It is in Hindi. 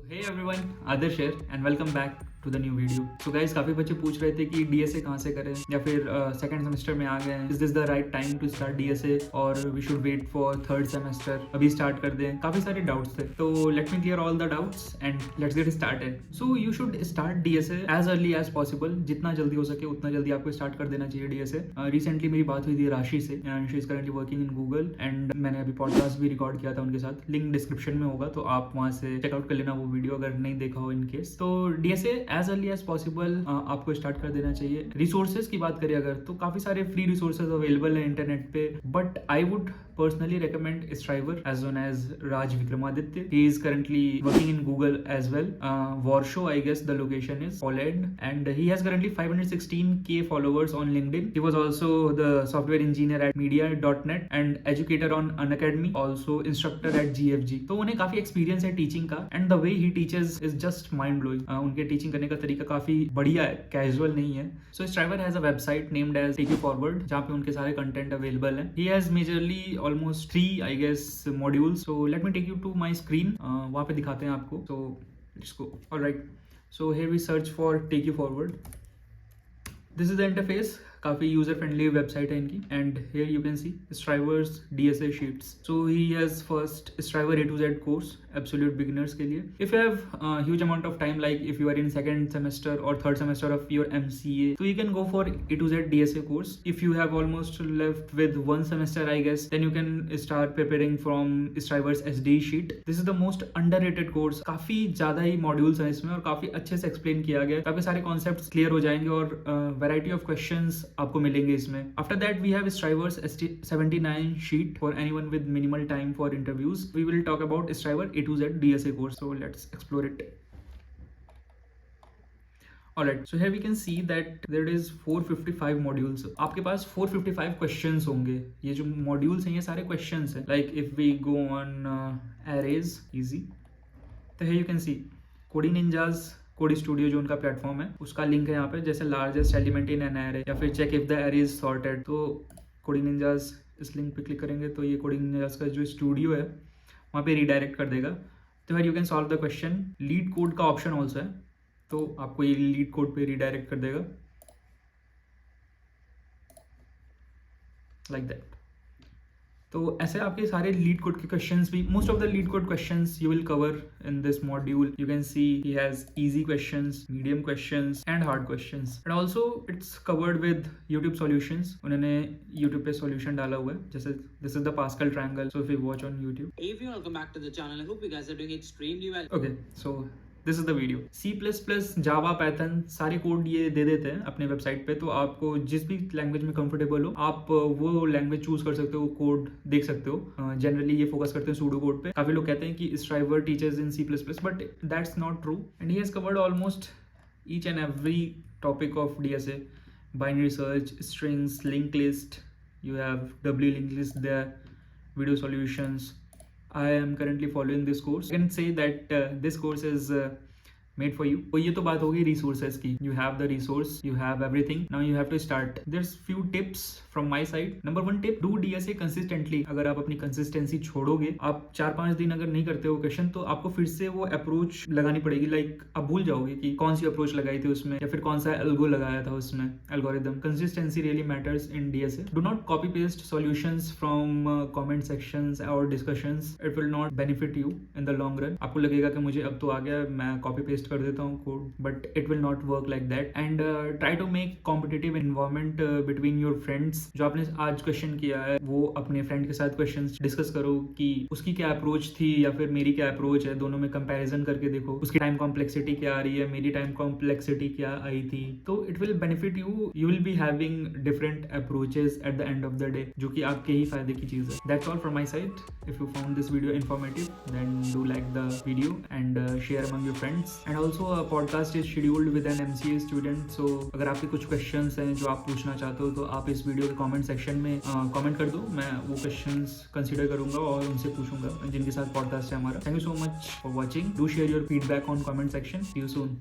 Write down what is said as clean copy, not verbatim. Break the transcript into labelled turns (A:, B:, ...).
A: Hey everyone, Adarsh here and welcome back to the new video. So guys, काफी बच्चे पूछ रहे थे कि DSA कहाँ से करें या फिर सेकंड सेमेस्टर में आ गए हैं, is this the right time to start DSA और we should wait for third semester, अभी स्टार्ट कर दें. काफी सारे डाउट्स थे, तो let me clear all the doubts and let's get started. So you should start DSA as early as possible. जितना जल्दी हो सके उतना जल्दी आपको स्टार्ट कर देना चाहिए DSA. रिसेंटली मेरी बात हुई थी राशि से and she is currently working in Google and मैंने अभी पॉडकास्ट भी रिकॉर्ड किया था उनके साथ. लिंक डिस्क्रिप्शन में होगा, तो आप वहाँ से चेकआउट कर लेना वो वीडियो अगर नहीं देखा हो इन केस. तो DSA as early as possible आपको स्टार्ट कर देना चाहिए. रिसोर्सेज की बात करें अगर, तो काफी सारे फ्री रिसोर्सेज अवेलेबल है इंटरनेट पे, but I would personally recommend Striver as well as Raj Vikramaditya. He is currently working in Google as well. Warsaw, I guess the location is Poland, and he has currently 516k followers on LinkedIn. He was also the software engineer at media.net and educator on Unacademy, also instructor at GFG. तो उन्हें काफी एक्सपीरियंस है टीचिंग का and the way he teaches is just mind blowing. उनके टीचिंग करने का तरीका काफी बढ़िया है, कैजुअल नहीं है. सो Striver has a website named as Take You Forward, जहाँ पे उनके सारे कंटेंट अवेलेबल है. He has majorly almost 3 I guess modules. So let me take you to my screen. वहाँ पे दिखाते हैं आपको. So let's go. Alright. So here we search for Take You Forward. This is the interface. काफी यूजर फ्रेंडली वेबसाइट है इनकी and here you can see Striver's DSA sheets. So he has first Striver A to Z course absolute beginners के लिए. If you have huge amount of time, like if you are in second semester और third semester of your MCA, so you can go for A to Z DSA course. If you have almost left with one semester, I guess, then you can start preparing from Striver's SD sheet. This is the most underrated course. काफी ज्यादा ही मॉड्यूल्स हैं इसमें और काफी अच्छे से एक्सप्लेन किया गया है. काफी सारे कॉन्सेप्ट्स क्लियर हो जाएंगे और वैरायटी ऑफ क्वेश्चंस आपको मिलेंगे इसमें. After that we have Striver's 79 sheet for anyone with minimal time for interviews. We will talk about Striver A to Z DSA course. So let's explore it. Alright, so here we can see that there is 455 modules. आपके पास 455 questions होंगे. ये जो modules हैं ये सारे questions हैं. Like if we go on arrays, easy. तो here you can see Coding Ninjas कोडी स्टूडियो जो उनका प्लेटफॉर्म है उसका लिंक है यहाँ पे. जैसे largest element in an array या फिर check if the array is sorted, तो कोडिंग निंजास इस लिंक पे क्लिक करेंगे तो ये कोडिंग निंजास का जो स्टूडियो है वहाँ पे रीडायरेक्ट कर देगा. तो फिर you can solve the question. Leet code का ऑप्शन ऑल्सो है, तो आपको ये लीड कोड पे रीडायरेक्ट कर देगा लाइक दैट. तो ऐसे आपके सारे लीड कोड के क्वेश्चंस भी, most of the leet code questions you will cover in this module. You can C he has easy questions, medium questions and hard questions. And also it's covered with YouTube solutions. उन्होंने यूट्यूब पे सॉल्यूशन डाला हुआ है, जैसे this is the pascal triangle. So if you watch on YouTube.
B: Hey everyone, welcome back to the channel. I hope you guys are doing extremely well.
A: Okay, so this is the video. C++, Java, Python सारे कोड ये दे देते हैं अपने वेबसाइट पे. तो आपको जिस भी लैंग्वेज में कंफर्टेबल हो आप वो लैंग्वेज चूज कर सकते हो, कोड देख सकते हो. जनरली ये फोकस करते हैं सूडो कोड पे. काफी लोग कहते हैं कि Striver teachers in C++, but that's not true. And he has covered almost each and every topic of DSA. Binary search, strings, link list, you have W linked list there, video solutions. I am currently following this course. You can say that this course is made for you. तो ये तो बात होगी resources की. You have the resource, you have everything. Now you have to start. There's few tips from my side. Number 1 tip, do DSA consistently. अगर आप अपनी consistency छोड़ोगे, आप 4-5 दिन अगर नहीं करते हो क्वेश्चन, तो आपको फिर से वो अप्रोच लगानी पड़ेगी. लाइक आप भूल जाओगे कि कौन सी अप्रोच लगाई थी उसमें या फिर कौन सा एल्गो लगाया था उसमें, algorithm. Consistency really matters in DSA. Do not copy paste solutions from comment sections और discussions. It will not benefit you in the long run. आपको लगेगा कि मुझे अब तो आ गया, मैं कॉपी पेस्ट कर देता हूँ code, but it will not work like that. And try to make competitive environment between your friends. जो आपने आज क्वेश्चन किया है वो अपने फ्रेंड के साथ क्वेश्चन डिस्कस करो कि उसकी क्या अप्रोच थी या फिर मेरी क्या अप्रोच है. दोनों में कंपैरिजन करके देखो उसकी टाइम कॉम्प्लेक्सिटी क्या आ रही है, मेरी टाइम कॉम्प्लेक्सिटी क्या आई थी. तो it will benefit you. You will be having different approaches at the end of the day, जो कि आपके ही फायदे की चीज है. That's all from my side. If you found this video informative, then do like the video and share among your friends. And also podcast is scheduled with an MCA student. So अगर आपके कुछ क्वेश्चंस हैं जो आप पूछना चाहते हो तो आप इस वीडियो के कमेंट सेक्शन में कमेंट कर दो. मैं वो क्वेश्चंस कंसीडर करूंगा और उनसे पूछूंगा जिनके साथ पॉडकास्ट है हमारा. Thank you so much for watching. Do share your feedback on comment section. See you soon.